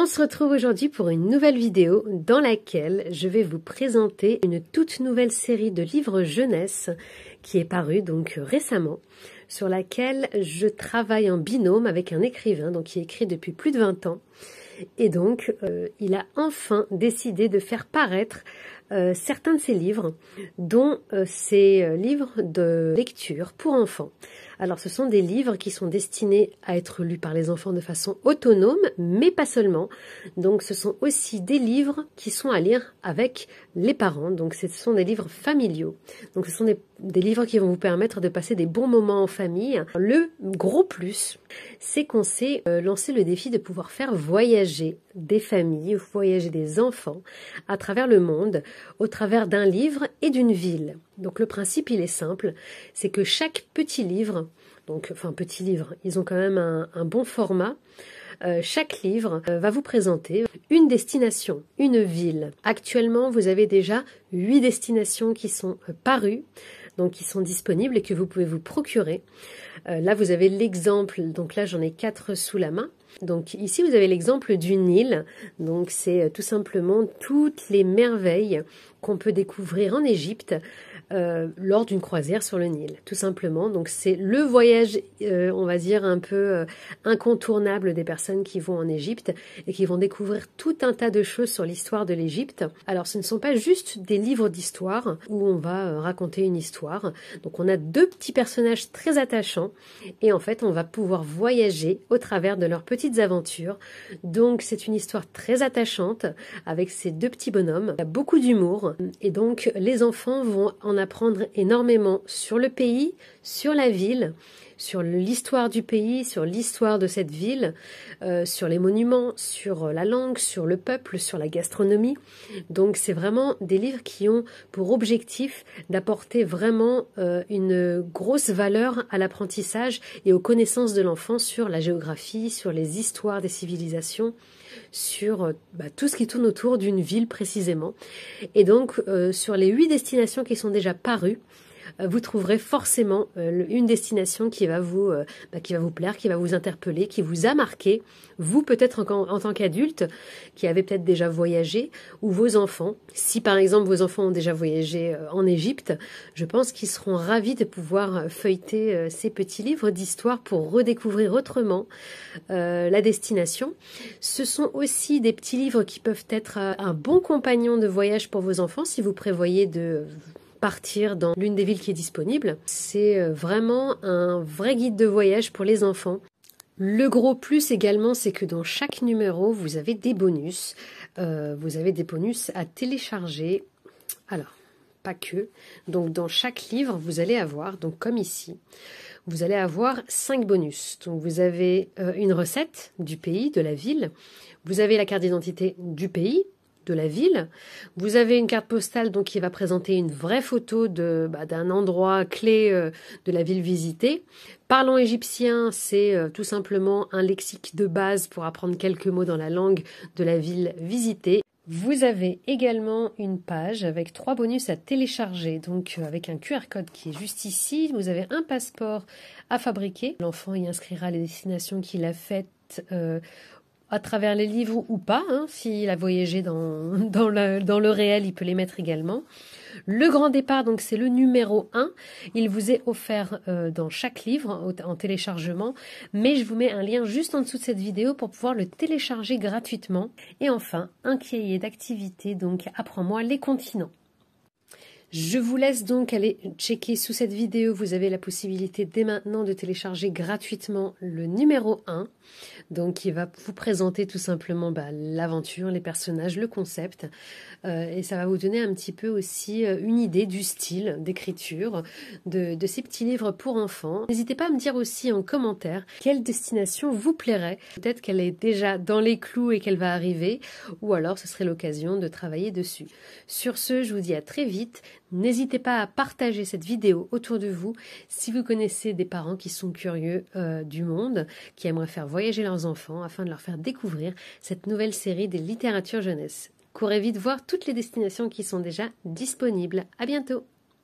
se retrouve aujourd'hui pour une nouvelle vidéo dans laquelle je vais vous présenter une toute nouvelle série de livres jeunesse qui est parue donc récemment, sur laquelle je travaille en binôme avec un écrivain donc qui écrit depuis plus de 20 ans. Et donc, il a enfin décidé de faire paraître certains de ses livres, dont ces livres de lecture pour enfants. Alors, ce sont des livres qui sont destinés à être lus par les enfants de façon autonome, mais pas seulement. Donc, ce sont aussi des livres qui sont à lire avec les parents. Donc, ce sont des livres familiaux. Donc, ce sont des livres qui vont vous permettre de passer des bons moments en famille. Le gros plus, c'est qu'on s'est lancé le défi de pouvoir faire voyager des familles, voyager des enfants à travers le monde, au travers d'un livre et d'une ville. Donc le principe, il est simple, c'est que chaque petit livre, petit livre, ils ont quand même un bon format, chaque livre va vous présenter une destination, une ville. Actuellement, vous avez déjà 8 destinations qui sont parues, donc qui sont disponibles et que vous pouvez vous procurer. Là, vous avez l'exemple, donc là j'en ai 4 sous la main. Donc ici, vous avez l'exemple d'une île. Donc c'est tout simplement toutes les merveilles qu'on peut découvrir en Égypte lors d'une croisière sur le Nil, tout simplement. Donc c'est le voyage, on va dire, un peu incontournable des personnes qui vont en Égypte et qui vont découvrir tout un tas de choses sur l'histoire de l'Égypte. Alors ce ne sont pas juste des livres d'histoire où on va raconter une histoire. Donc on a 2 petits personnages très attachants et en fait on va pouvoir voyager au travers de leurs petites aventures. Donc c'est une histoire très attachante avec ces 2 petits bonhommes. Il y a beaucoup d'humour et donc les enfants vont en apprendre énormément sur le pays, sur la ville, sur l'histoire du pays, sur l'histoire de cette ville, sur les monuments, sur la langue, sur le peuple, sur la gastronomie. Donc c'est vraiment des livres qui ont pour objectif d'apporter vraiment une grosse valeur à l'apprentissage et aux connaissances de l'enfant sur la géographie, sur les histoires des civilisations, sur tout ce qui tourne autour d'une ville précisément. Et donc sur les 8 destinations qui sont déjà parues, vous trouverez forcément une destination qui va vous plaire, qui va vous interpeller, qui vous a marqué, vous peut-être en tant qu'adulte, qui avez peut-être déjà voyagé, ou vos enfants. Si par exemple vos enfants ont déjà voyagé en Égypte, je pense qu'ils seront ravis de pouvoir feuilleter ces petits livres d'histoire pour redécouvrir autrement la destination. Ce sont aussi des petits livres qui peuvent être un bon compagnon de voyage pour vos enfants si vous prévoyez de partir dans l'une des villes qui est disponible. C'est vraiment un vrai guide de voyage pour les enfants. Le gros plus également, c'est que dans chaque numéro, vous avez des bonus. Vous avez des bonus à télécharger. Alors, pas que. Donc, dans chaque livre, vous allez avoir, donc comme ici, vous allez avoir 5 bonus. Donc, vous avez une recette du pays, de la ville. Vous avez la carte d'identité du pays, de la ville. Vous avez une carte postale donc qui va présenter une vraie photo d'un endroit clé de la ville visitée. Parlons égyptien, c'est tout simplement un lexique de base pour apprendre quelques mots dans la langue de la ville visitée. Vous avez également une page avec 3 bonus à télécharger, donc avec un QR code qui est juste ici. Vous avez un passeport à fabriquer. L'enfant y inscrira les destinations qu'il a faites à travers les livres ou pas, s'il a voyagé dans le réel, il peut les mettre également. Le grand départ, donc c'est le numéro 1. Il vous est offert dans chaque livre en téléchargement, mais je vous mets un lien juste en dessous de cette vidéo pour pouvoir le télécharger gratuitement. Et enfin, un cahier d'activités, donc apprends-moi les continents. Je vous laisse donc aller checker sous cette vidéo. Vous avez la possibilité dès maintenant de télécharger gratuitement le numéro 1. Donc qui va vous présenter tout simplement l'aventure, les personnages, le concept. Et ça va vous donner un petit peu aussi une idée du style d'écriture de ces petits livres pour enfants. N'hésitez pas à me dire aussi en commentaire quelle destination vous plairait. Peut-être qu'elle est déjà dans les clous et qu'elle va arriver, ou alors ce serait l'occasion de travailler dessus. Sur ce, je vous dis à très vite. N'hésitez pas à partager cette vidéo autour de vous si vous connaissez des parents qui sont curieux du monde, qui aimeraient faire voyager leurs enfants afin de leur faire découvrir cette nouvelle série des littératures jeunesse. Courez vite voir toutes les destinations qui sont déjà disponibles. À bientôt!